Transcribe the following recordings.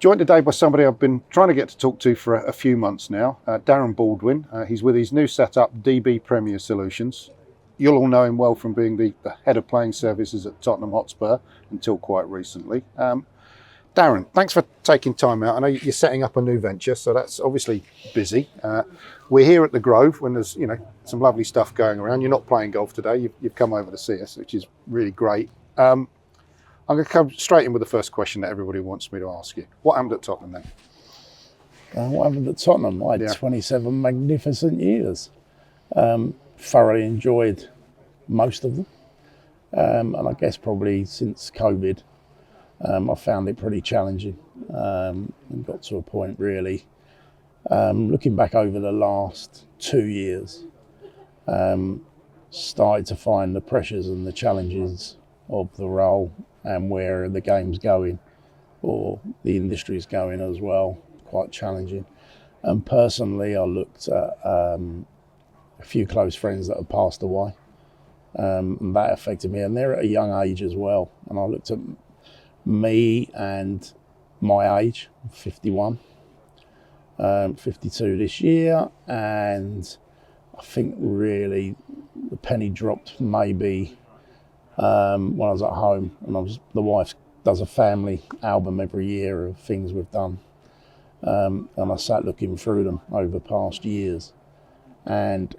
joined today by somebody I've been trying to get to talk to for a few months now, Darren Baldwin. He's with his new setup, DB Premier Solutions. You'll all know him well from being the head of playing services at Tottenham Hotspur until quite recently. Darren, thanks for taking time out. I know you're setting up a new venture, so that's obviously busy. We're here at the Grove when there's some lovely stuff going around. You're not playing golf today. You've come over to see us, which is really great. I'm going to come straight in with the first question that everybody wants me to ask you. What happened at Tottenham then? What happened at Tottenham? I had 27 magnificent years. Thoroughly enjoyed most of them. And I guess probably since COVID, I found it pretty challenging and got to a point really, looking back over the last 2 years, started to find the pressures and the challenges of the role and where the game's going or the industry's going as well, quite challenging. And personally, I looked at a few close friends that had passed away, and that affected me, and they're at a young age as well. And I looked at me and my age, 51, 52 this year, and I think really the penny dropped maybe when I was at home, and the wife does a family album every year of things we've done, and I sat looking through them over past years, and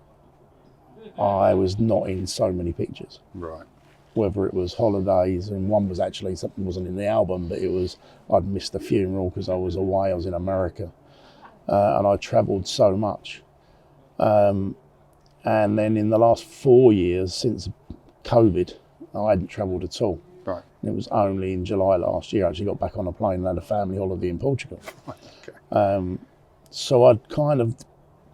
I was not in so many pictures. Right. Whether it was holidays, and one was actually something wasn't in the album, but it was I'd missed a funeral because I was away. I was in America, and I travelled so much. And then in the last 4 years since COVID, I hadn't travelled at all. Right. And it was only in July last year I actually got back on a plane and had a family holiday in Portugal. Okay. So I'd kind of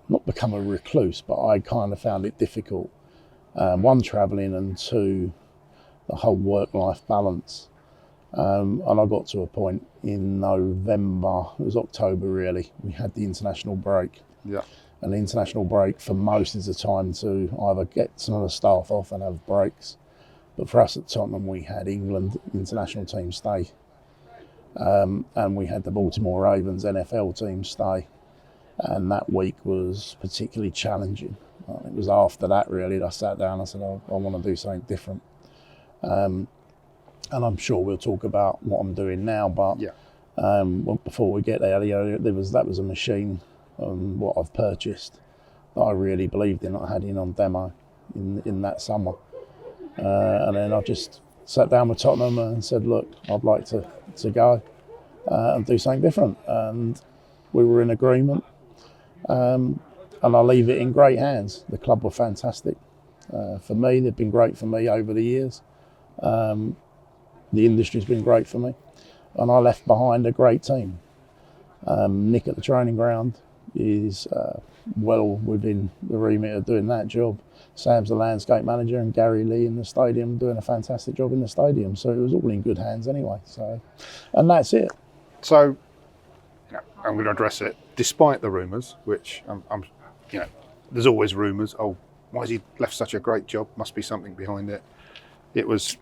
not become a recluse, but I kind of found it difficult. One, travelling, and two, the whole work-life balance. And I got to a point in November, it was October really, we had the international break. Yeah. And the international break for most is a time to either get some of the staff off and have breaks. But for us at Tottenham, we had England international team stay. And we had the Baltimore Ravens NFL team stay. And that week was particularly challenging. It was after that really that I sat down and I said, I want to do something different. And I'm sure we'll talk about what I'm doing now, but well, before we get there, that was a machine, what I've purchased that I really believed in. I had it on demo in that summer, and then I just sat down with Tottenham and said, look, I'd like to go and do something different, and we were in agreement, and I'll leave it in great hands. The club were fantastic for me. They've been great for me over the years. The industry's been great for me, and I left behind a great team. Nick at the training ground is well within the remit of doing that job. Sam's the landscape manager, and Gary Lee in the stadium doing a fantastic job in the stadium. So it was all in good hands anyway. So, and that's it. So, I'm going to address it. Despite the rumours, which I'm there's always rumours. Oh, why has he left such a great job? Must be something behind it. It was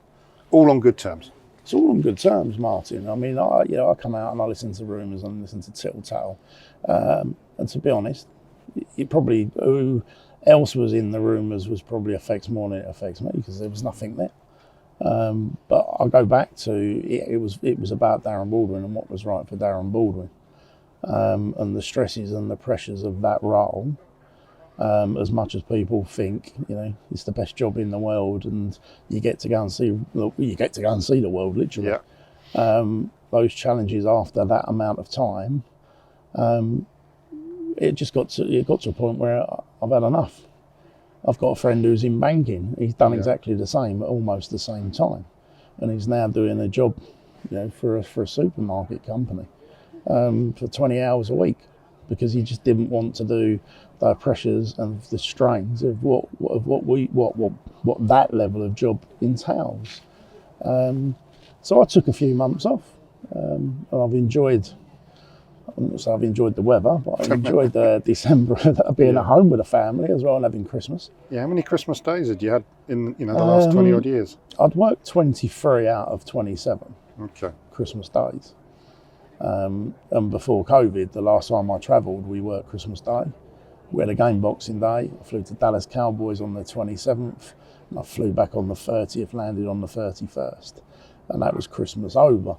all on good terms. It's all on good terms, Martin. I mean, I come out and I listen to rumours and listen to tittle-tattle. And to be honest, who else was in the rumours was probably affects more than it affects me because there was nothing there. But I'll go back to, it was about Darren Baldwin and what was right for Darren Baldwin. And the stresses and the pressures of that role. As much as people think, it's the best job in the world, and you get to go and see the world, literally. Yeah. Those challenges after that amount of time, it got to a point where I've had enough. I've got a friend who's in banking. He's done exactly the same at almost the same time, and he's now doing a job, for a supermarket company, for 20 hours a week, because he just didn't want to do the pressures and the strains of what that level of job entails. So I took a few months off, and I've enjoyed the weather, but I enjoyed December being at home with the family as well and having Christmas. Yeah, how many Christmas days had you had in the last 20 odd years? I'd worked 23 out of 27 Okay. Christmas days. And before COVID, the last time I travelled, we worked Christmas Day. We had a game Boxing Day. I flew to Dallas Cowboys on the 27th, and I flew back on the 30th, landed on the 31st, and that was Christmas over.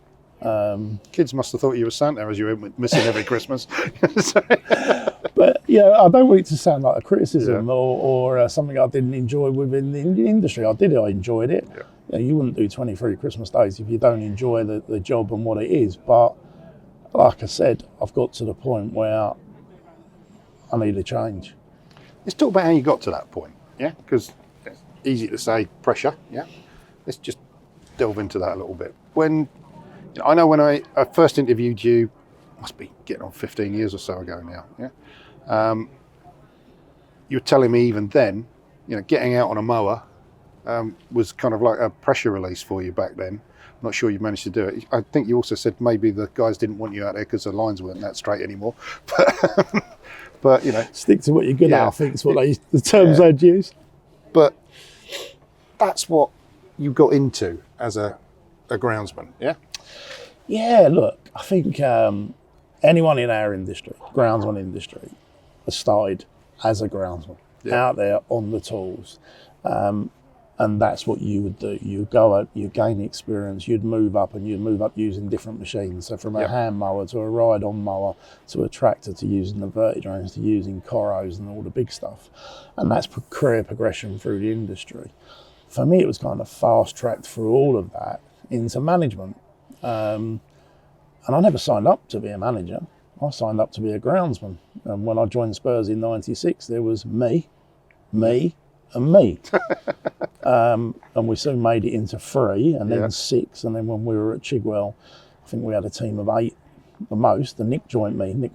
Kids must have thought you were Santa as you were missing every Christmas. But I don't want it to sound like a criticism or something I didn't enjoy within the industry. I enjoyed it. Yeah. You wouldn't do 23 Christmas days if you don't enjoy the job and what it is. But like I said, I've got to the point where I need a change. Let's talk about how you got to that point, yeah? Because it's easy to say pressure, yeah? Let's just delve into that a little bit. I know when I first interviewed you, must be getting on 15 years or so ago now, yeah? You were telling me even then, getting out on a mower was kind of like a pressure release for you back then. I'm not sure you managed to do it. I think you also said maybe the guys didn't want you out there because the lines weren't that straight anymore. But stick to what you're good at, I think is what the terms I'd use. But that's what you got into as a groundsman, yeah? Yeah, look, I think anyone in our industry, groundsman industry, has started as a groundsman, out there on the tools. And that's what you would do. You go out, you gain experience, you'd move up using different machines. So from a hand mower to a ride-on mower to a tractor to using the verti-drones to using corros and all the big stuff. And that's career progression through the industry. For me, it was kind of fast-tracked through all of that into management. And I never signed up to be a manager. I signed up to be a groundsman. And when I joined Spurs in '96, there was me, and me. And we soon made it into 3 and then 6. And then when we were at Chigwell, I think we had a team of 8 the most. And Nick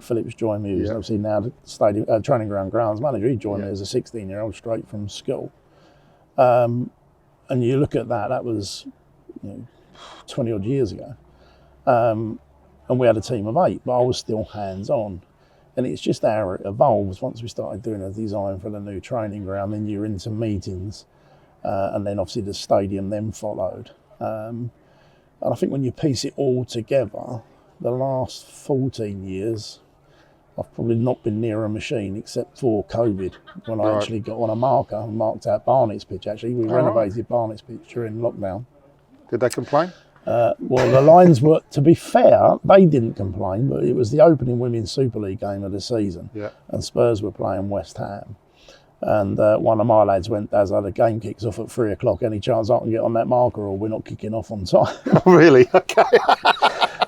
Phillips joined me, who's obviously now the stadium training grounds manager. He joined me as a 16-year-old straight from school. And you look at that was 20 odd years ago. And we had a team of 8, but I was still hands-on. And it's just how it evolves. Once we started doing a design for the new training ground, then you're into meetings, and then obviously the stadium then followed. And I think when you piece it all together, the last 14 years, I've probably not been near a machine except for COVID, when I actually got on a marker and marked out Barnett's pitch. Actually, we renovated Barnett's pitch during lockdown. Did they complain? Well, the lines were, to be fair, they didn't complain, but it was the opening Women's Super League game of the season, and Spurs were playing West Ham. And one of my lads went, "Daz, the game kicks off at 3 o'clock. Any chance I can get on that marker, or we're not kicking off on time?" Really? Okay.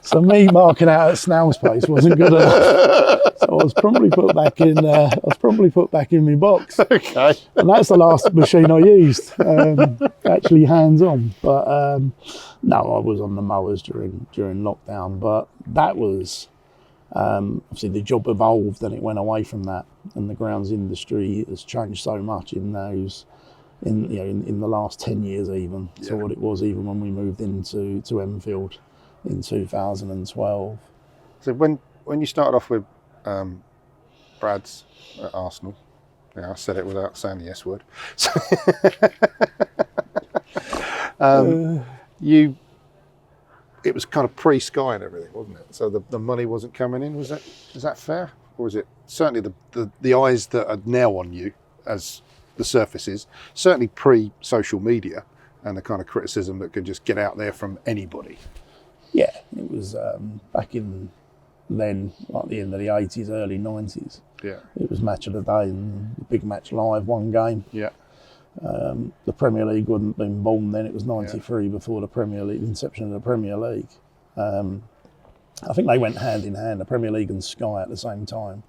So me marking out at snail's pace wasn't good enough. So I was probably put back in my box. Okay. And that's the last machine I used, actually hands-on. But no, I was on the mowers during lockdown. But that was obviously the job evolved and it went away from that. And the grounds industry has changed so much in the last 10 years even to what it was even when we moved into Enfield in 2012. So when you started off with Brad's at Arsenal, I said it without saying the S word. It was kind of pre-Sky and everything, wasn't it? So the money wasn't coming in. Is that fair, or is it certainly the eyes that are now on you as the surface is certainly pre-social media and the kind of criticism that could just get out there from anybody? Yeah, it was back in then, like the end of the 80s, early 90s. Yeah. It was match of the day and the big match live, one game. Yeah. The Premier League hadn't been born then. It was 93 before the Premier League, inception of the Premier League. I think they went hand in hand, the Premier League and Sky at the same time.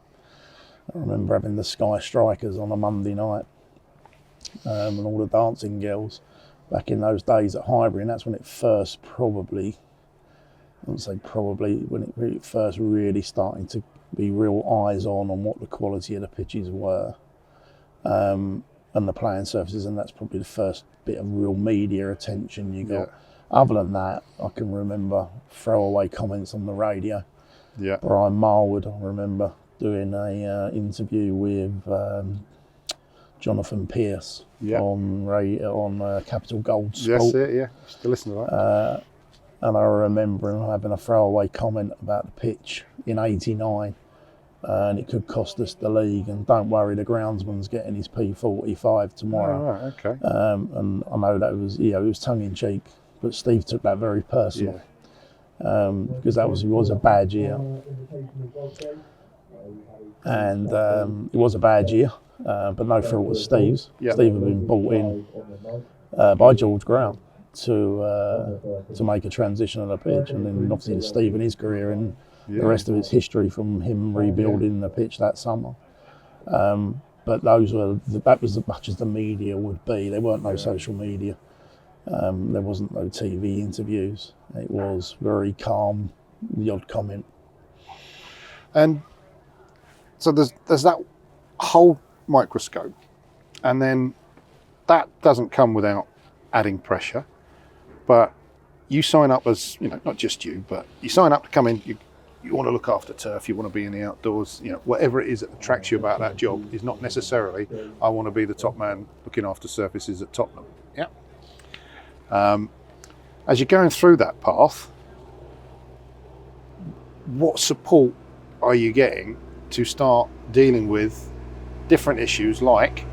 I remember having the Sky Strikers on a Monday night and all the dancing girls back in those days at Highbury, and that's when it first when it first really started to be real eyes on what the quality of the pitches were and the playing surfaces, and that's probably the first bit of real media attention you got. Other than that, I can remember throwaway comments on the radio. Yeah. Brian Marwood, I remember doing a interview with Jonathan Pearce on Capital Gold Sport. Yes, still listen to that. And I remember him having a throwaway comment about the pitch in '89, and it could cost us the league. And don't worry, the groundsman's getting his P45 tomorrow. Oh, right, okay. And I know that was, it was tongue in cheek, but Steve took that very personal, because it was a bad year, and it was a bad year, but no fault was Steve's. Yeah. Steve had been brought in by George Graham to make a transition on the pitch, and then obviously Steve and his career and the rest of its history from him rebuilding the pitch that summer. But that was as much as the media would be. There weren't no social media. There wasn't no TV interviews. It was very calm, the odd comment. And so there's that whole microscope, and then that doesn't come without adding pressure. But you sign up as, not just you, but you sign up to come in, you want to look after turf, you want to be in the outdoors, whatever it is that attracts you about that job is not necessarily, I want to be the top man looking after surfaces at Tottenham. Yeah. As you're going through that path, what support are you getting to start dealing with different issues, like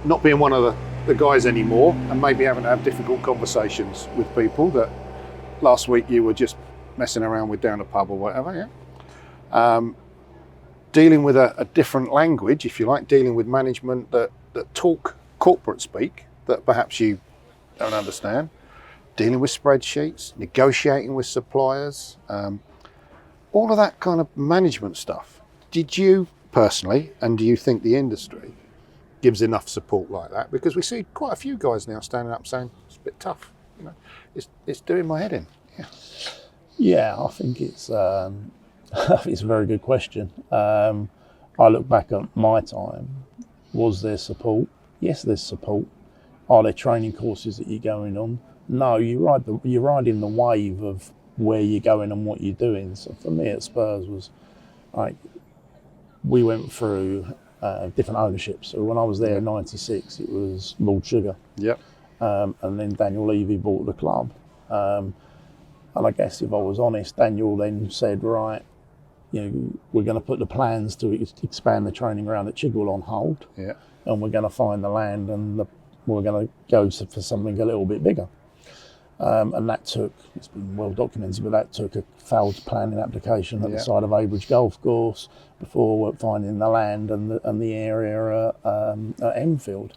not being one of the guys anymore and maybe having to have difficult conversations with people that last week you were just messing around with down a pub or whatever, dealing with a different language, if you like, dealing with management that talk corporate speak that perhaps you don't understand, dealing with spreadsheets, negotiating with suppliers, all of that kind of management stuff. Did you personally, and do you think the industry gives enough support like that? Because we see quite a few guys now standing up saying it's a bit tough, it's doing my head in. Yeah, I think it's it's a very good question. I look back at my time. Was there support? Yes, there's support. Are there training courses that you're going on? No, you're riding the wave of where you're going and what you're doing. So for me at Spurs was like, we went through different ownerships. So when I was there in '96, it was Lord Sugar. Yep. And then Daniel Levy bought the club. And I guess if I was honest, Daniel then said, right, we're going to put the plans to expand the training ground at Chigwell on hold. Yeah. And we're going to find the land and we're going to go for something a little bit bigger. And that took, it's been well documented, but that took a failed planning application at the side of Abridge Golf Course before finding the land and the area at Enfield.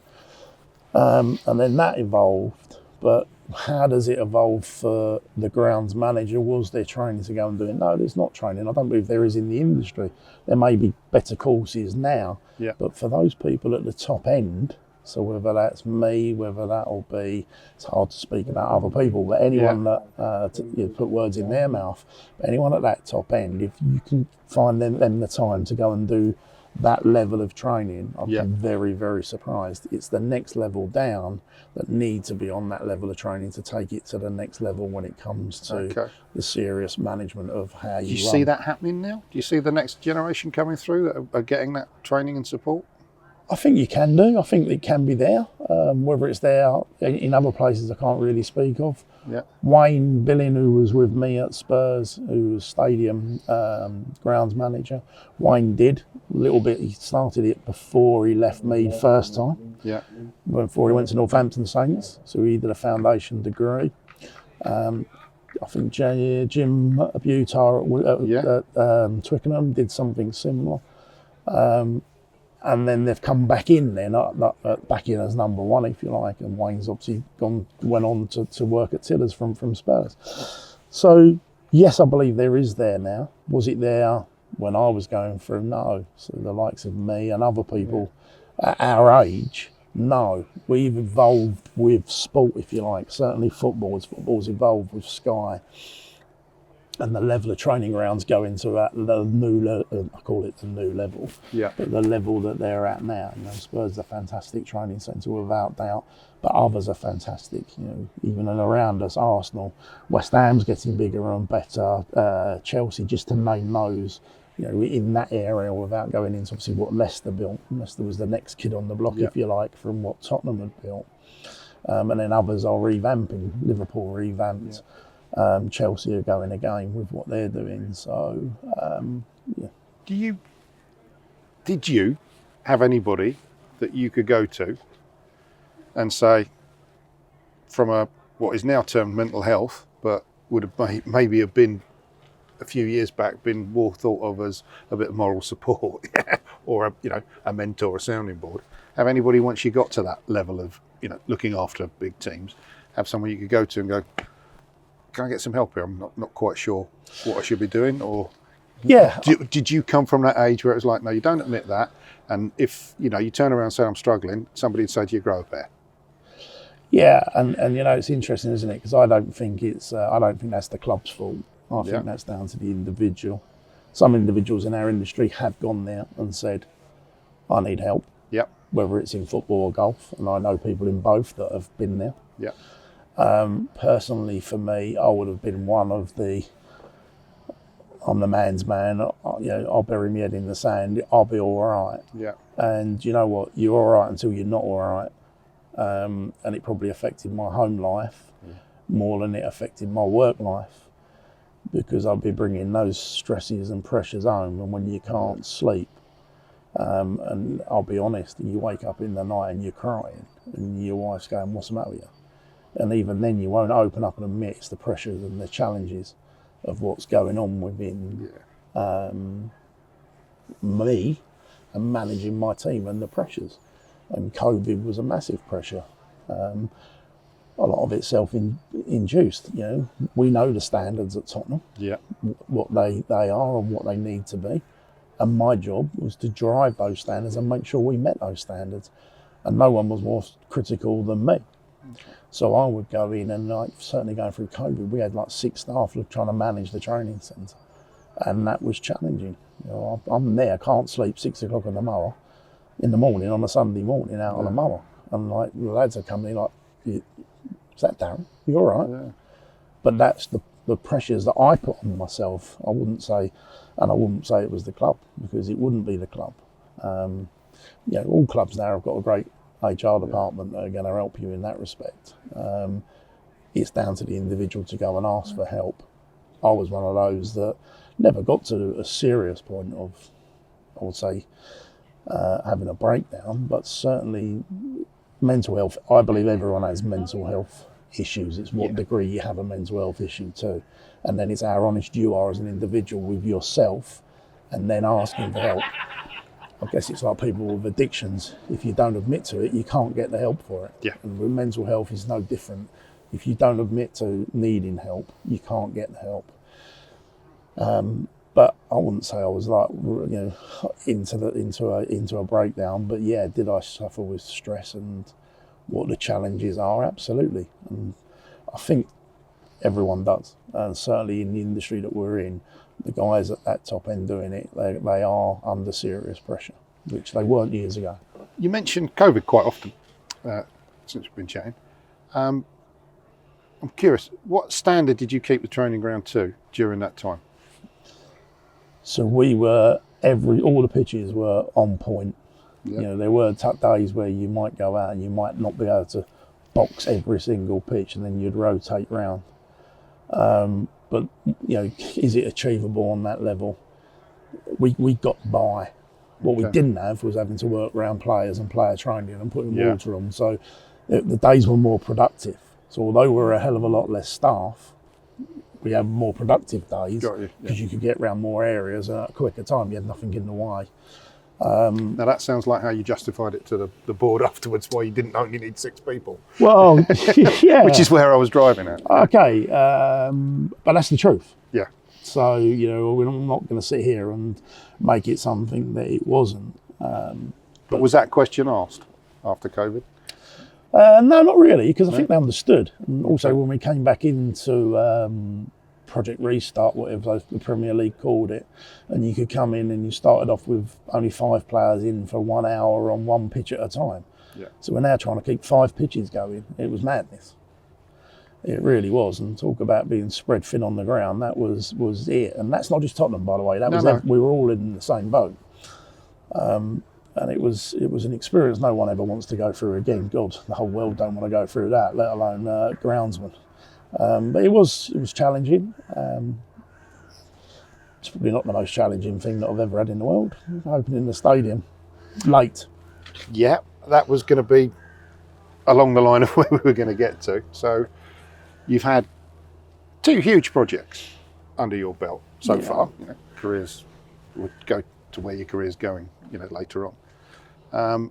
And then that evolved. But how does it evolve for the grounds manager? Was there training to go and do it? No, there's not training. I don't believe there is in the industry. There may be better courses now, but for those people at the top end, so whether that's me, whether that'll be, it's hard to speak about other people, but anyone that put words in their mouth, but anyone at that top end, if you can find them the time to go and do that level of training, I've been very, very surprised. It's the next level down that need to be on that level of training to take it to the next level when it comes to the serious management of how you run. Do you see that happening now? Do you see the next generation coming through that are getting that training and support? I think you can do. I think it can be there. Whether it's there in other places I can't really speak of. Yeah. Wayne Billing, who was with me at Spurs, who was stadium grounds manager, Wayne did a little bit. He started it before he left me first time. Yeah. Before he went to Northampton Saints, so he did a foundation degree. I think Jim Butar at Twickenham did something similar. And then they've come back in there, not back in as number one, if you like. And Wayne's obviously went on to work at Tillers from Spurs. So, yes, I believe there is there now. Was it there when I was going through? No. So the likes of me and other people at our age, no. We've evolved with sport, if you like. Certainly football's evolved with Sky. And the level of training grounds go into the new, I call it the new level, but the level that they're at now. Spurs are a fantastic training centre without doubt, but others are fantastic. Even around us, Arsenal, West Ham's getting bigger and better, Chelsea, just to name those. In that area, without going into obviously what Leicester built. Leicester was the next kid on the block, if you like, from what Tottenham had built. And then others are revamping. Liverpool revamped. Chelsea are going again with what they're doing. So, yeah. Did you have anybody that you could go to and say, from what is now termed mental health, but would have maybe have been a few years back been more thought of as a bit of moral support, or a mentor, a sounding board? Have anybody, once you got to that level of looking after big teams, have someone you could go to and go, can I get some help here? I'm not quite sure what I should be doing. Or Yeah. did you come from that age where it was like, no, you don't admit that, and if you turn around and say I'm struggling, somebody would say to you, grow a pair? Yeah, and it's interesting, isn't it? Because I don't think that's the club's fault. I think that's down to the individual. Some individuals in our industry have gone there and said, I need help. Yep. Whether it's in football or golf, and I know people in both that have been there. Yeah. Personally, for me, I would have been one of I'm the man's man. I'll bury my head in the sand. I'll be all right. Yeah. And you know what? You're all right until you're not all right. And it probably affected my home life more than it affected my work life, because I'll be bringing those stresses and pressures home. And when you can't sleep, and I'll be honest, you wake up in the night and you're crying, and your wife's going, "What's the matter with you?" And even then, you won't open up and admit it's the pressures and the challenges of what's going on within me and managing my team and the pressures. And COVID was a massive pressure. A lot of it self-induced. We know the standards at Tottenham, what they are and what they need to be. And my job was to drive those standards and make sure we met those standards. And no one was more critical than me. So I would go in, and certainly going through COVID, we had 6 staff trying to manage the training centre. And that was challenging. I'm there, can't sleep, 6 o'clock in the morning on a Sunday morning out on a mower. And the lads are coming in is that Darren? You all right? Yeah. But that's the pressures that I put on myself. I wouldn't say it was the club, because it wouldn't be the club. All clubs now have got a great HR department that are going to help you in that respect. It's down to the individual to go and ask for help. I was one of those that never got to a serious point of, I would say, having a breakdown, but certainly mental health. I believe everyone has mental health issues. It's what degree you have a mental health issue to. And then it's how honest you are as an individual with yourself, and then asking for help. I guess it's like people with addictions. If you don't admit to it, you can't get the help for it. Yeah. And with mental health, is no different. If you don't admit to needing help, you can't get the help. But I wouldn't say I was into a breakdown. But yeah, did I suffer with stress and what the challenges are? Absolutely. And I think everyone does. And certainly in the industry that we're in, the guys at that top end doing it, they are under serious pressure, which they weren't years ago. You mentioned COVID quite often since we've been chatting. I'm curious, what standard did you keep the training ground to during that time? So we were all the pitches were on point. Yep. There were days where you might go out and you might not be able to box every single pitch, and then you'd rotate round. But is it achievable on that level? We got by. What we didn't have was having to work around players and player training and putting water on. So the days were more productive. So although we're a hell of a lot less staff, we have more productive days because you could get around more areas at a quicker time. You had nothing in the way. Now that sounds like how you justified it to the board afterwards, why you didn't only need 6 people. Well, yeah. Which is where I was driving at. Okay, but that's the truth. Yeah. So, we're not going to sit here and make it something that it wasn't. But was that question asked after COVID? No, not really, because I think they understood. And also when we came back into Project Restart, whatever the Premier League called it, and you could come in and you started off with only 5 players in for 1 hour on one pitch at a time. Yeah. So we're now trying to keep 5 pitches going. It was madness. It really was. And talk about being spread thin on the ground, that was it. And that's not just Tottenham, by the way. We were all in the same boat. And it was an experience no one ever wants to go through again. God, the whole world don't want to go through that, let alone groundsmen. But it was challenging. It's probably not the most challenging thing that I've ever had in the world, opening the stadium late. Yeah, that was going to be along the line of where we were going to get to. So you've had 2 huge projects under your belt so far. Careers would go to where your career's going, later on.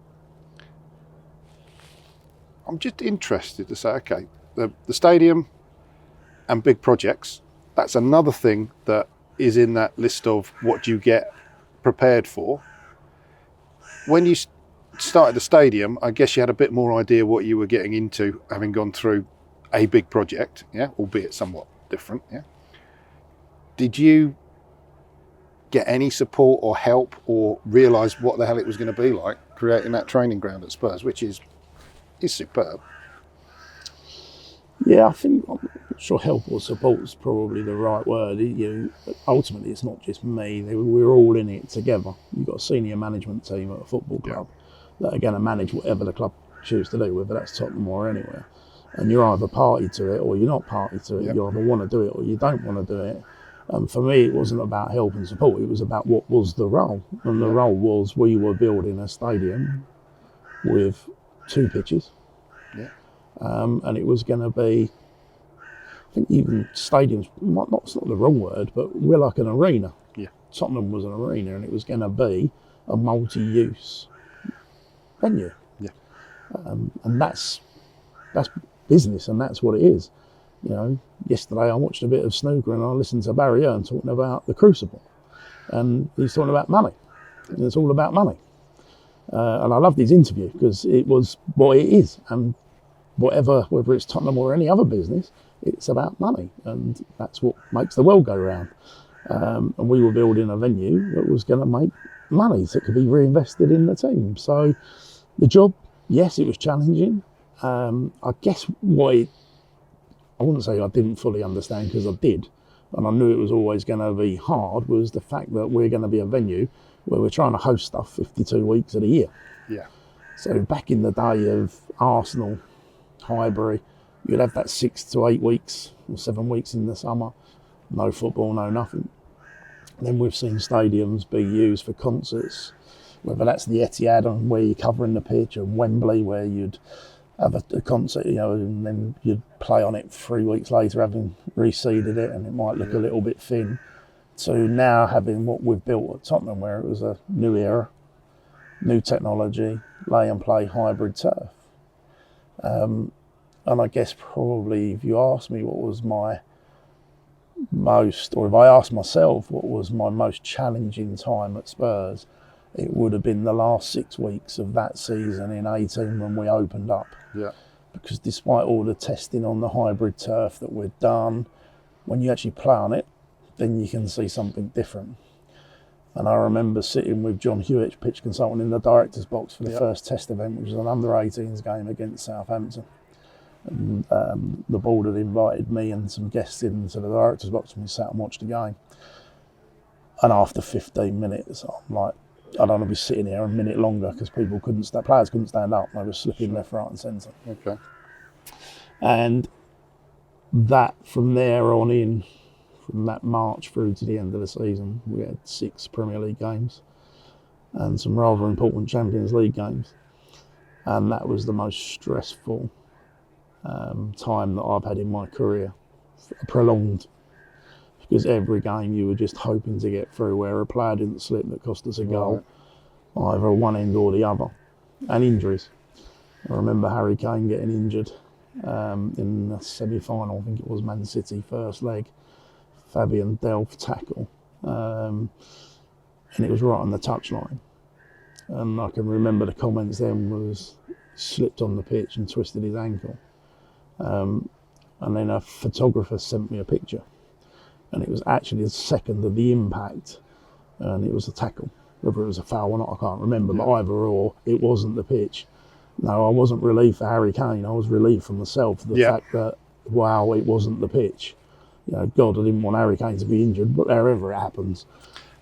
I'm just interested to say, okay, the stadium and big projects, that's another thing that is in that list of what you get prepared for. When you started the stadium, I guess you had a bit more idea what you were getting into, having gone through a big project, albeit somewhat different. Did you get any support or help or realise what the hell it was going to be like creating that training ground at Spurs, which is superb? Yeah, I think, I'm not sure help or support is probably the right word. Ultimately, it's not just me. We're all in it together. You've got a senior management team at a football club that are going to manage whatever the club choose to do, whether that's Tottenham or anywhere. And you're either party to it or you're not party to it. You either want to do it or you don't want to do it. And for me, it wasn't about help and support. It was about what was the role. And the role was we were building a stadium with 2 pitches. And it was going to be, I think even stadiums, it's not the wrong word, but we're like an arena. Tottenham was an arena, and it was going to be a multi-use venue. And that's business, and that's what it is. Yesterday I watched a bit of snooker and I listened to Barry Earn talking about the Crucible, and he's talking about money, and it's all about money. And I loved his interview because it was what it is, and whether it's Tottenham or any other business, it's about money, and that's what makes the world go round. And we were building a venue that was going to make money so it could be reinvested in the team. So the job, yes, it was challenging. I guess I wouldn't say I didn't fully understand, because I did, and I knew it was always going to be hard, was the fact that we're going to be a venue where we're trying to host stuff 52 weeks of the year. So back in the day of Arsenal, Highbury, you'd have that 6 to 8 weeks or 7 weeks in the summer, no football, no nothing. Then we've seen stadiums be used for concerts, whether that's the Etihad, and where you're covering the pitch, and Wembley, where you'd have a concert, and then you'd play on it 3 weeks later, having reseeded it, and it might look a little bit thin, to now having what we've built at Tottenham, where it was a new era, new technology, lay and play hybrid turf. And I guess probably if you ask me what was my most, or if I asked myself what was my most challenging time at Spurs, it would have been the last 6 weeks of that season in 18 when we opened up. Because despite all the testing on the hybrid turf that we'd done, when you actually play on it, then you can see something different. And I remember sitting with John Hewitt, pitch consultant, in the director's box for the first test event, which was an under-18s game against Southampton. And the board had invited me and some guests into the director's box, and we sat and watched the game. And after 15 minutes, I'm like, I don't want to be sitting here a minute longer, because players couldn't stand up. They were slipping left, right and centre. And that, from there on in, from that March through to the end of the season, we had 6 Premier League games and some rather important Champions League games. And that was the most stressful time that I've had in my career, prolonged, because every game you were just hoping to get through, where a player didn't slip that cost us a goal, either one end or the other, and injuries. I remember Harry Kane getting injured in the semi-final, I think it was Man City first leg, Fabian Delph tackle, and it was right on the touchline. And I can remember the comments then was, slipped on the pitch and twisted his ankle. And then a photographer sent me a picture, and it was actually a second of the impact, and it was a tackle. Whether it was a foul or not, I can't remember, but either or, it wasn't the pitch. No, I wasn't relieved for Harry Kane, I was relieved for myself for the fact that, wow, it wasn't the pitch. God, I didn't want Harry Kane to be injured, but wherever it happens.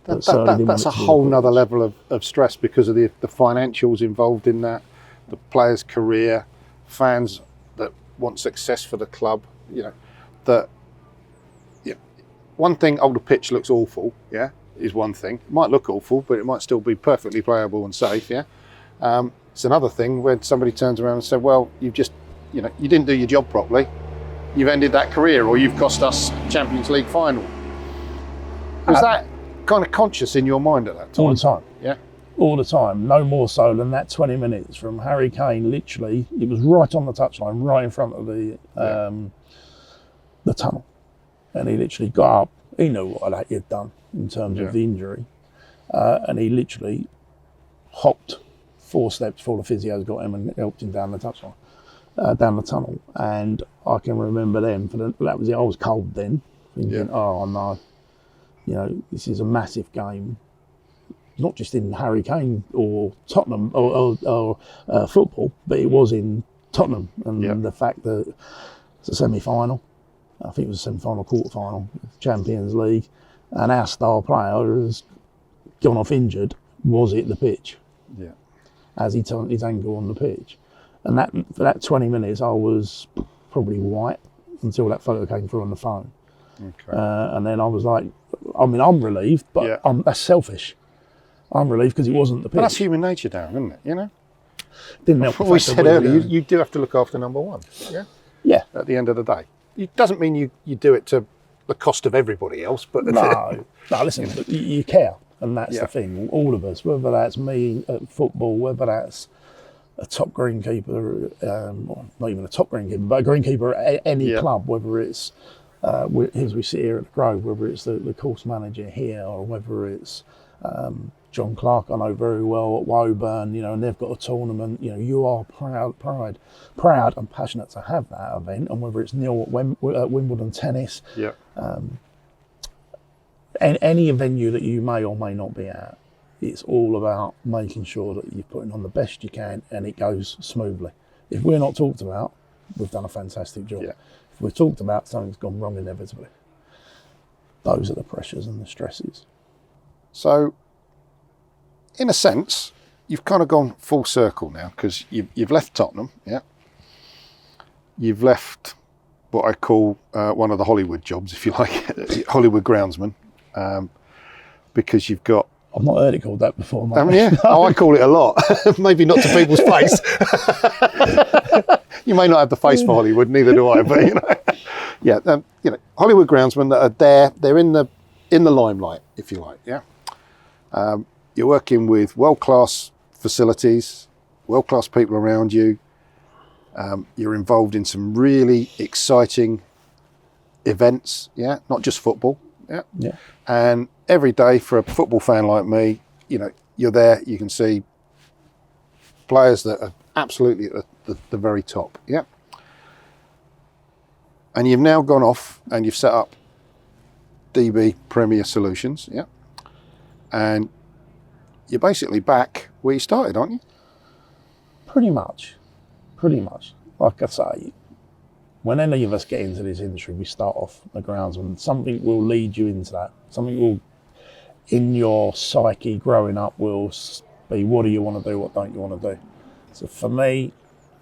That's a whole nother level of stress, because of the financials involved in that, the player's career, fans that want success for the club. that one thing, the pitch looks awful, is one thing. It might look awful, but it might still be perfectly playable and safe, It's another thing when somebody turns around and said, well, you've just, you didn't do your job properly. You've ended that career, or you've cost us Champions League final. Was that kind of conscious in your mind at that time? All the time. Yeah. All the time. No more so than that 20 minutes from Harry Kane. Literally, it was right on the touchline, right in front of the tunnel, and he literally got up. He knew what he had done in terms of the injury, and he literally hopped 4 steps before the physios got him and helped him down the touchline, down the tunnel. And I can remember then, that was it. I was cold then, thinking, oh no, this is a massive game, not just in Harry Kane or Tottenham or football, but it was in Tottenham, and the fact that it's a semi-final. I think it was a semi-final, quarter-final, Champions League, and our star player has gone off injured, was it the pitch? Yeah. As he turned his ankle on the pitch. And for that 20 minutes, I was probably white until that photo came through on the phone. Okay. And then I was like, I'm relieved, but that's selfish. I'm relieved because it wasn't the pitch. But that's human nature, Darren, isn't it? Didn't help. What we said earlier, you do have to look after number one. Yeah. Yeah. At the end of the day, it doesn't mean you do it to the cost of everybody else, but no. Listen, you care, and that's the thing. All of us, whether that's me at football, whether that's a top greenkeeper, not even a top greenkeeper, but a greenkeeper at any club, whether it's as we sit here at the Grove, whether it's the course manager here, or whether it's John Clark, I know very well at Woburn, and they've got a tournament. You are proud and passionate to have that event, and whether it's Neil at Wimbledon tennis, any venue that you may or may not be at, it's all about making sure that you're putting on the best you can and it goes smoothly. If we're not talked about, we've done a fantastic job. Yeah. If we're talked about, something's gone wrong inevitably. Those are the pressures and the stresses. So, in a sense, you've kind of gone full circle now, because you've left Tottenham, You've left what I call one of the Hollywood jobs, if you like, Hollywood groundsman, because you've got... I've not heard it called that before, mate. I call it a lot. Maybe not to people's face. You may not have the face for Hollywood, neither do I, but Hollywood groundsmen that are there, they're in the limelight, if you like, You're working with world-class facilities, world-class people around you. You're involved in some really exciting events, not just football, And every day for a football fan like me, you're there, you can see players that are absolutely at the very top, And you've now gone off and you've set up DB Premier Solutions, And you're basically back where you started, aren't you? Pretty much. Like I say, when any of us get into this industry, we start off the grounds and something will lead you into that. Something will, in your psyche growing up, will be, what do you want to do, what don't you want to do? So for me,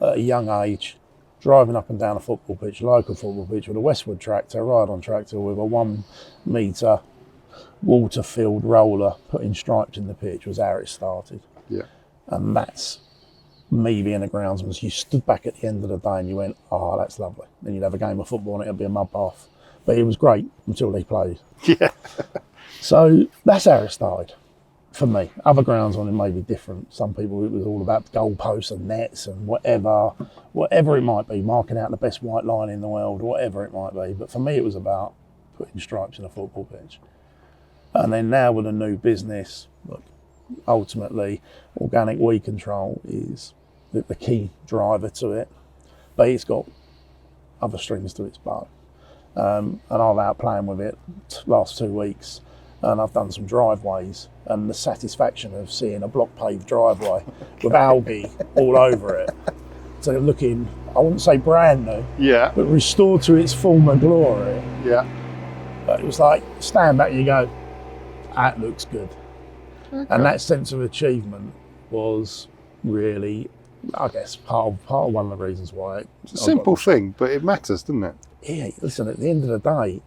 at a young age, driving up and down a football pitch, local football pitch with a Westwood tractor, ride-on tractor with a 1 metre water-filled roller, putting stripes in the pitch was how it started. Yeah. And that's me being a groundsman. So you stood back at the end of the day and you went, oh, that's lovely. Then you'd have a game of football and it'd be a mud bath. But it was great until they played. Yeah. So that's how it started for me. Other groundsmen, it may be different. Some people, it was all about goalposts and nets and whatever it might be, marking out the best white line in the world, whatever it might be. But for me, it was about putting stripes in a football pitch. And then now with a new business, look, ultimately, organic weed control is the key driver to it, but it's got other strings to its bow. And I'm out playing with it last 2 weeks, and I've done some driveways, and the satisfaction of seeing a block paved driveway with algae all over it, so looking, I wouldn't say brand new, but restored to its former glory. Yeah. But it was like, stand back, you go, that looks good. Okay. And that sense of achievement was really, I guess, part of one of the reasons why. It's a simple thing, but it matters, doesn't it? yeah, listen, at the end of the day,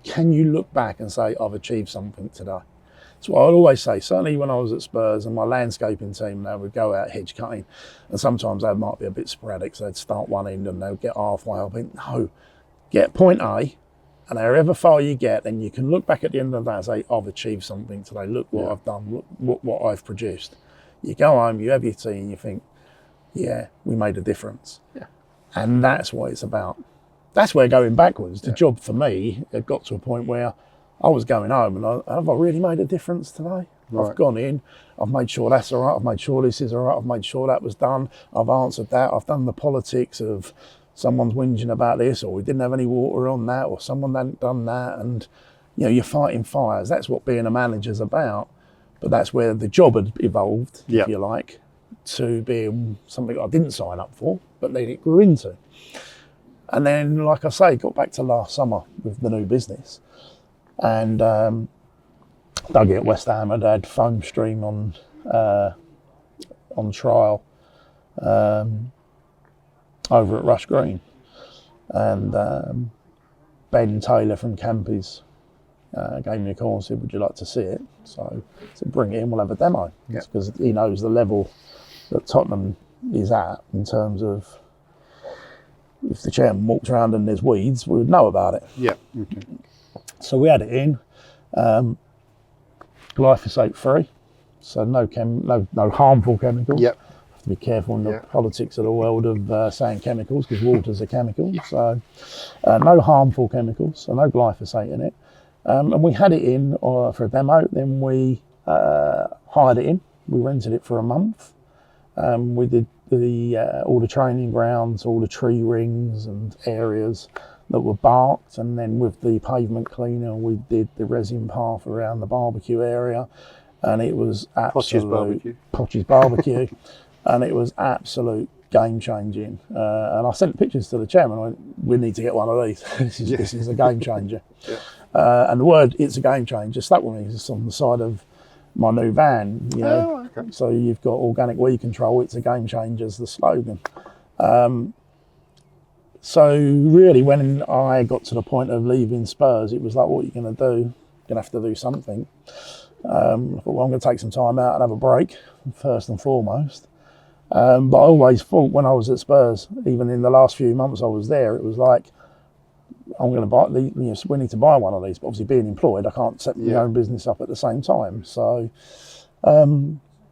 can you look back and say, I've achieved something today? That's what I always say. Certainly when I was at Spurs and my landscaping team, they would go out hedge cutting, and sometimes they might be a bit sporadic, so they'd start one end and they'll get halfway. I think, no, get point A, and however far you get, then you can look back at the end of the day and say, I've achieved something today. Look what I've done, look what I've produced. You go home, you have your tea, and you think, yeah, we made a difference. Yeah. And that's what it's about. That's where going backwards. The job for me, it got to a point where I was going home and have I really made a difference today? Right. I've gone in, I've made sure that's all right, I've made sure this is all right, I've made sure that was done, I've answered that, I've done the politics of someone's whinging about this, or we didn't have any water on that, or someone hadn't done that, and you're fighting fires. That's what being a manager's about. But that's where the job had evolved, if you like, to being something I didn't sign up for, but then it grew into. And then, like I say, got back to last summer with the new business. And Dougie at West Ham had foam stream on trial over at Rush Green. And Ben Taylor from Campy's gave me a call and said, would you like to see it? So I said, bring it in, we'll have a demo. Because he knows the level that Tottenham is at in terms of, if the chairman walked around and there's weeds, we would know about it. Yeah. Okay. So we had it in, glyphosate free, so no harmful chemicals. Yep. Have to be careful in the politics of the world of saying chemicals, because water's a chemical. So no harmful chemicals, so no glyphosate in it. And we had it in for a demo. Then we hired it in. We rented it for a month. We did all the training grounds, all the tree rings and areas that were barked, and then with the pavement cleaner we did the resin path around the barbecue area, and it was absolute Poch's barbecue and it was absolute game changing. And I sent pictures to the chairman. I went, we need to get one of these. This is a game changer. And the word "it's a game changer" stuck with me. It's on the side of my new van, Okay. So you've got organic weed control, it's a game changer is the slogan. So really, when I got to the point of leaving Spurs, it was like, what are you going to do? You're going to have to do something. I thought, well, I'm going to take some time out and have a break, first and foremost. But I always thought when I was at Spurs, even in the last few months I was there, it was like, I'm going to buy we need to buy one of these. But obviously, being employed, I can't set my own business up at the same time. So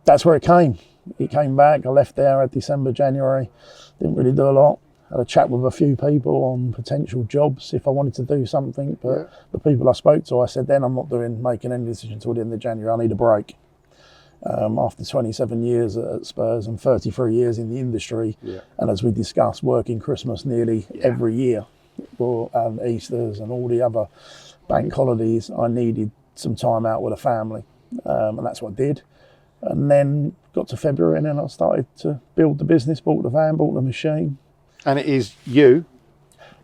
that's where it came. It came back. I left there at December, January. Didn't really do a lot. Had a chat with a few people on potential jobs if I wanted to do something. But the people I spoke to, I said, then I'm not making any decision until the end of January. I need a break. After 27 years at Spurs and 33 years in the industry, and as we discussed, working Christmas nearly every year, for Easters and all the other bank holidays, I needed some time out with a family, and that's what I did. And then got to February, and then I started to build the business, bought the van, bought the machine. And it is you?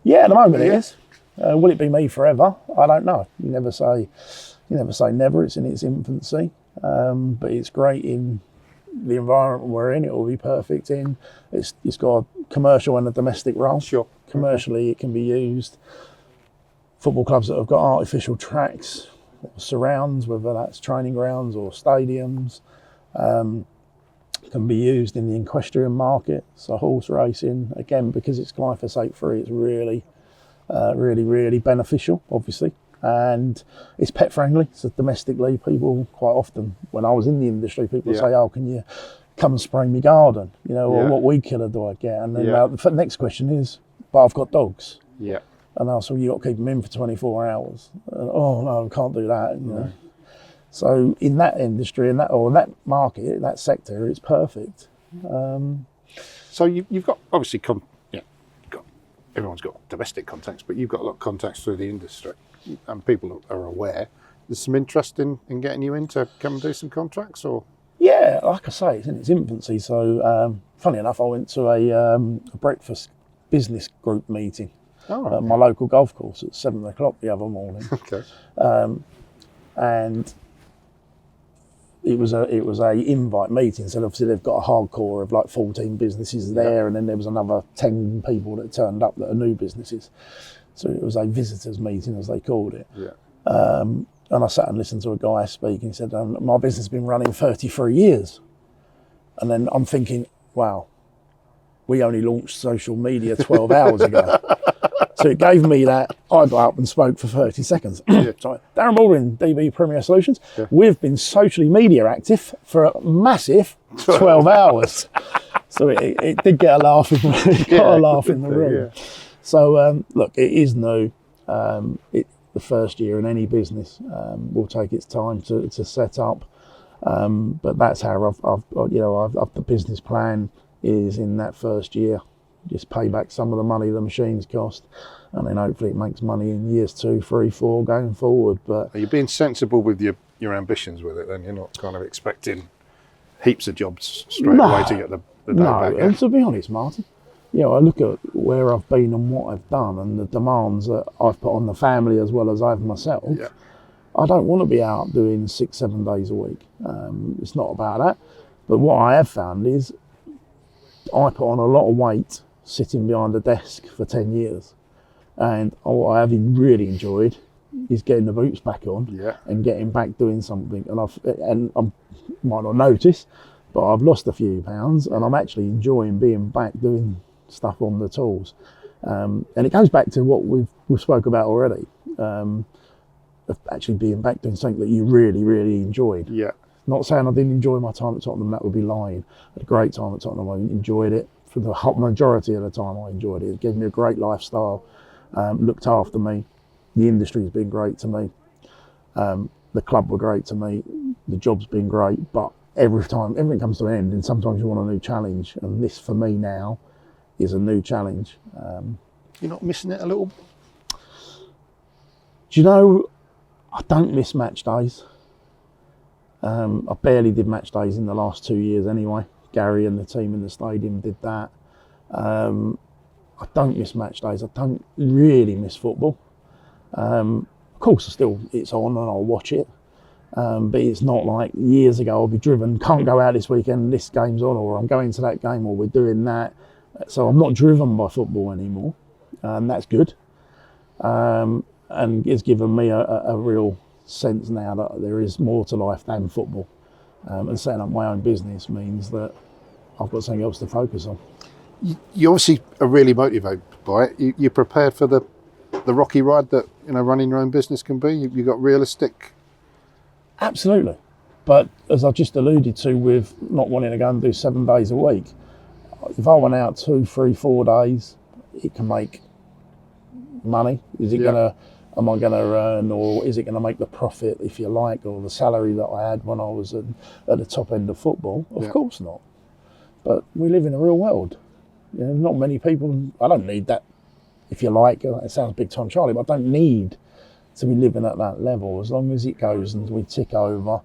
Yeah, at the moment it is. Will it be me forever? I don't know. You never say never. It's in its infancy, but it's great in the environment we're in. It will be perfect in. It's got a commercial and a domestic role. Sure. Commercially, it can be used. Football clubs that have got artificial tracks, surrounds, whether that's training grounds or stadiums, can be used in the equestrian market. So horse racing, again, because it's glyphosate free, it's really, really beneficial, obviously. And it's pet friendly. So domestically, people quite often, when I was in the industry, people say, "Oh, can you come and spray my garden?" Or what weed killer do I get? And then the next question is, "But I've got dogs." Yeah. And I said, "You got to keep them in for 24 hours." And, "Oh no, I can't do that." know. So in that industry, in that market, that sector, it's perfect. So you've got obviously everyone's got domestic contacts, but you've got a lot of contacts through the industry, and people are aware. There's some interest in getting you in to come and do some contracts, or? Yeah, like I say, it's in its infancy. So funny enough, I went to a breakfast business group meeting at my local golf course at 7 o'clock the other morning. Okay. And it was a invite meeting. So obviously they've got a hardcore of like 14 businesses there, and then there was another 10 people that turned up that are new businesses. So it was a visitors meeting, as they called it. Yeah. And I sat and listened to a guy speak, and he said, my business has been running 33 years. And then I'm thinking, wow, we only launched social media 12 hours ago. So it gave me that. I got up and spoke for 30 seconds. Sorry. Darren Baldwin, DB Premier Solutions. Yeah. We've been socially media active for a massive 12 hours. So it did get a laugh in the room. Yeah. So look, it is new. The first year in any business will take its time to set up. But that's how the business plan is in that first year. Just pay back some of the money the machines cost, and then hopefully it makes money in years 2, 3, 4 going forward. But are you being sensible with your ambitions with it? Then you're not kind of expecting heaps of jobs straight away to get the day back. And to be honest, Martin, I look at where I've been and what I've done, and the demands that I've put on the family as well as I have myself. Yeah. I don't want to be out doing 6, 7 days a week. It's not about that. But what I have found is I put on a lot of weight sitting behind a desk for 10 years. And what I have really enjoyed is getting the boots back on and getting back doing something. And I might not notice, but I've lost a few pounds, and I'm actually enjoying being back doing stuff on the tools. And it goes back to what we've spoke about already. Of actually being back doing something that you really, really enjoyed. Yeah. Not saying I didn't enjoy my time at Tottenham, that would be lying. I had a great time at Tottenham, I enjoyed it. For the majority of the time I enjoyed it. It gave me a great lifestyle, looked after me. The industry's been great to me. The club were great to me. The job's been great, but everything comes to an end, and sometimes you want a new challenge. And this for me now is a new challenge. You're not missing it a little? Do you know, I don't miss match days. I barely did match days in the last 2 years anyway. Gary and the team in the stadium did that. I don't miss match days. I don't really miss football. Of course, it's on and I'll watch it. But it's not like years ago I'll be driven, can't go out this weekend, this game's on, or I'm going to that game, or we're doing that. So I'm not driven by football anymore. And that's good. And it's given me a real sense now that there is more to life than football. And setting up my own business means that I've got something else to focus on. You obviously are really motivated by it. You're prepared for the rocky ride that running your own business can be. You got realistic. Absolutely, but as I just alluded to, with not wanting to go and do 7 days a week, if I went out 2, 3, 4 days, it can make money. Is it am I going to earn, or is it going to make the profit, if you like, or the salary that I had when I was at the top end of football? Of course not. But we live in a real world. Not many people, I don't need that, if you like. It sounds big time Charlie, but I don't need to be living at that level, as long as it goes and we tick over.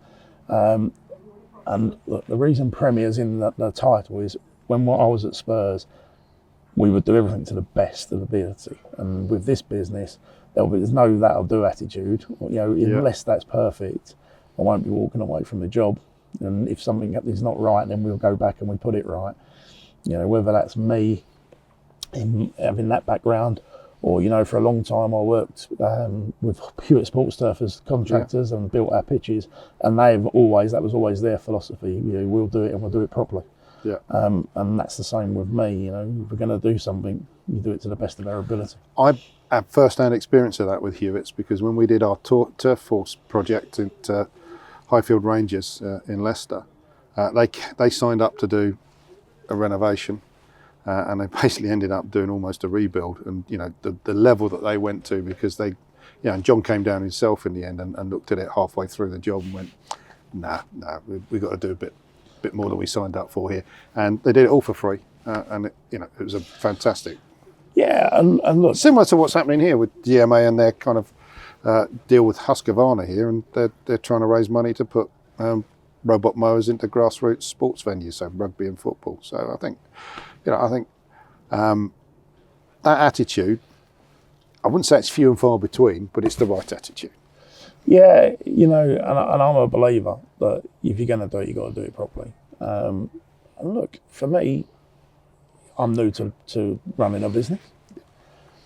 And look, the reason Premier's in the title is when I was at Spurs, we would do everything to the best of the ability. And with this business, there's no that'll do attitude. Unless that's perfect, I won't be walking away from the job. And if something is not right, then we'll go back and we put it right. Whether that's me in having that background, or for a long time I worked with Hewitt Sports Turf as contractors and built our pitches, and that was always their philosophy. We'll do it and we'll do it properly. Yeah. And that's the same with me. If we're going to do something, you do it to the best of our ability. I have first-hand experience of that with Hewitt's, because when we did our Turf Force project at Highfield Rangers in Leicester, they signed up to do a renovation, and they basically ended up doing almost a rebuild. And the level that they went to, because they, and John came down himself in the end and looked at it halfway through the job and went, nah, we've got to do a bit more than we signed up for here. And they did it all for free, and it was a fantastic. Yeah, and look, similar to what's happening here with GMA and their kind of deal with Husqvarna here, and they're trying to raise money to put robot mowers into grassroots sports venues, so rugby and football. So I think that attitude, I wouldn't say it's few and far between, but it's the right attitude. Yeah, and I'm a believer that if you're going to do it, you've got to do it properly. And look, for me, I'm new to running a business.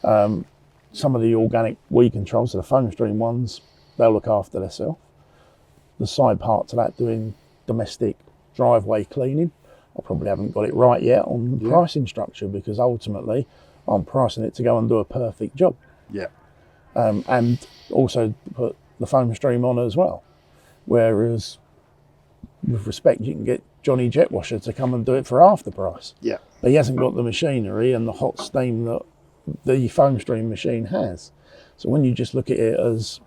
Some of the organic weed controls, so the foam stream ones, they'll look after themselves. The side part to that, doing domestic driveway cleaning, I probably haven't got it right yet on the pricing structure, because ultimately I'm pricing it to go and do a perfect job. Yeah. And also put the foam stream on as well. Whereas, with respect, you can get Johnny Jetwasher to come and do it for half the price. Yeah. But he hasn't got the machinery and the hot steam that the foam stream machine has. So when you just look at it as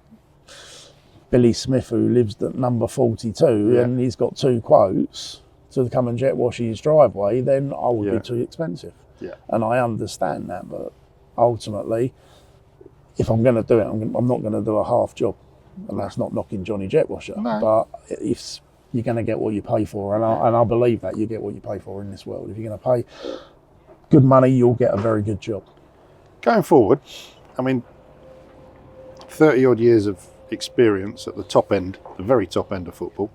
Billy Smith, who lives at number 42, and he's got 2 quotes to come and jet wash his driveway, then I would be too expensive. Yeah. And I understand that, but ultimately, if I'm going to do it, I'm not going to do a half job. And that's not knocking Johnny Jetwasher. No. But if you're going to get what you pay for, and I believe that you get what you pay for in this world. If you're going to pay good money, you'll get a very good job. Going forward, I mean, 30 odd years of experience at the top end, the very top end of football.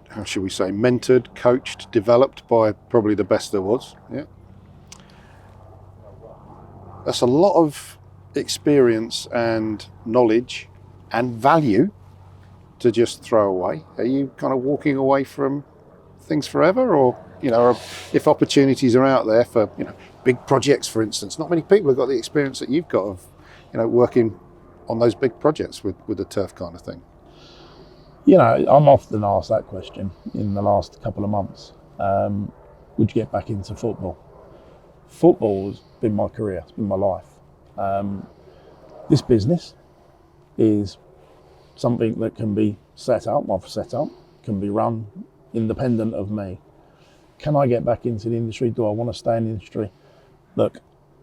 How should we say, mentored, coached, developed by probably the best there was. Yeah. That's a lot of experience and knowledge and value to just throw away. Are you kind of walking away from things forever, or if opportunities are out there for big projects, for instance? Not many people have got the experience that you've got of working on those big projects with the turf kind of thing. I'm often asked that question in the last couple of months. Would you get back into football? Football's been my career, it's been my life. This business is something that can be can be run independent of me. Can I get back into the industry? Do I want to stay in the industry? Look,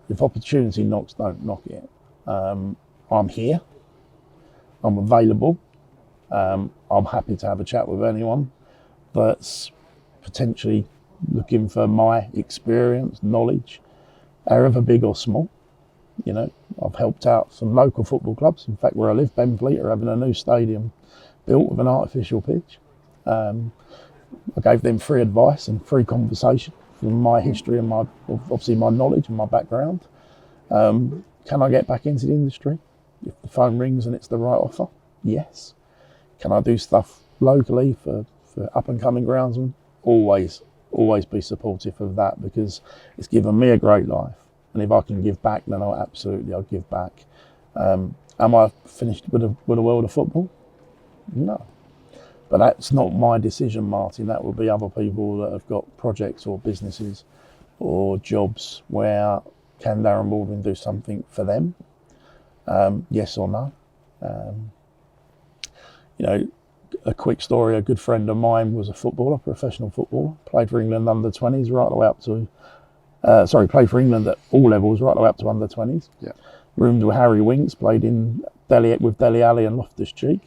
if opportunity knocks, don't knock it. I'm here, I'm available, I'm happy to have a chat with anyone that's potentially looking for my experience, knowledge, however big or small. I've helped out some local football clubs. In fact, where I live, Benfleet, are having a new stadium built with an artificial pitch. I gave them free advice and free conversation from my history and obviously my knowledge and my background. Can I get back into the industry? If the phone rings and it's the right offer, yes. Can I do stuff locally for up and coming groundsmen? Always be supportive of that, because it's given me a great life. And if I can give back, then I'll give back. Am I finished with the world of football? No. But that's not my decision, Martin. That will be other people that have got projects or businesses or jobs where can Darren Baldwin do something for them? Yes or no? A quick story, a good friend of mine was a footballer, professional footballer, played for England under 20s right the way up to, played for England at all levels right the way up to under 20s. Yeah. Roomed with Harry Winks, played with Dele Alli and Loftus Cheek.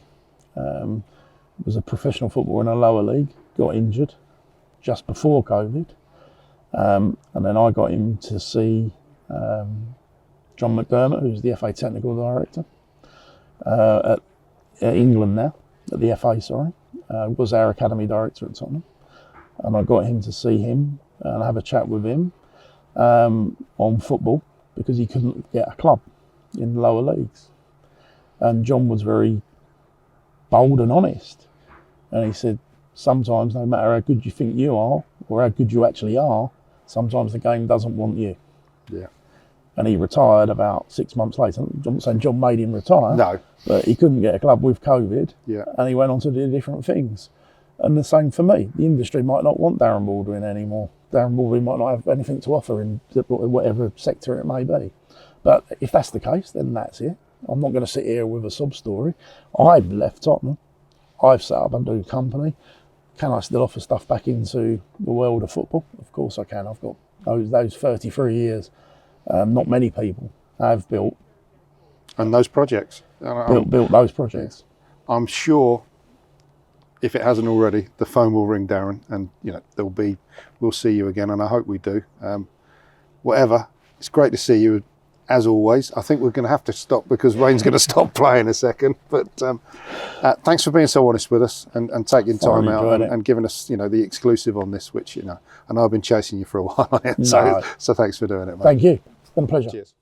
Was a professional footballer in a lower league, got injured just before COVID. And then I got him to see John McDermott, who's the FA Technical Director at England now, at the FA, was our Academy Director at Tottenham. And I got him to see him and have a chat with him on football, because he couldn't get a club in the lower leagues. And John was very bold and honest. And he said, sometimes, no matter how good you think you are, or how good you actually are, sometimes the game doesn't want you. Yeah. And he retired about 6 months later. I'm not saying John made him retire. No. But he couldn't get a club with COVID. Yeah. And he went on to do different things. And the same for me. The industry might not want Darren Baldwin anymore. Darren Baldwin might not have anything to offer in whatever sector it may be. But if that's the case, then that's it. I'm not going to sit here with a sob story. I've left Tottenham. I've set up a new company. Can I still offer stuff back into the world of football? Of course I can. I've got those 33 years. Not many people have built. And those projects. Built those projects. I'm sure, if it hasn't already, the phone will ring, Darren, and we'll see you again, and I hope we do. Whatever, it's great to see you as always. I think we're going to have to stop because Wayne's going to stop playing a second. But thanks for being so honest with us and taking time out and giving us, the exclusive on this, which, I know I've been chasing you for a while. So thanks for doing it, mate. Thank you. It's been a pleasure. Cheers.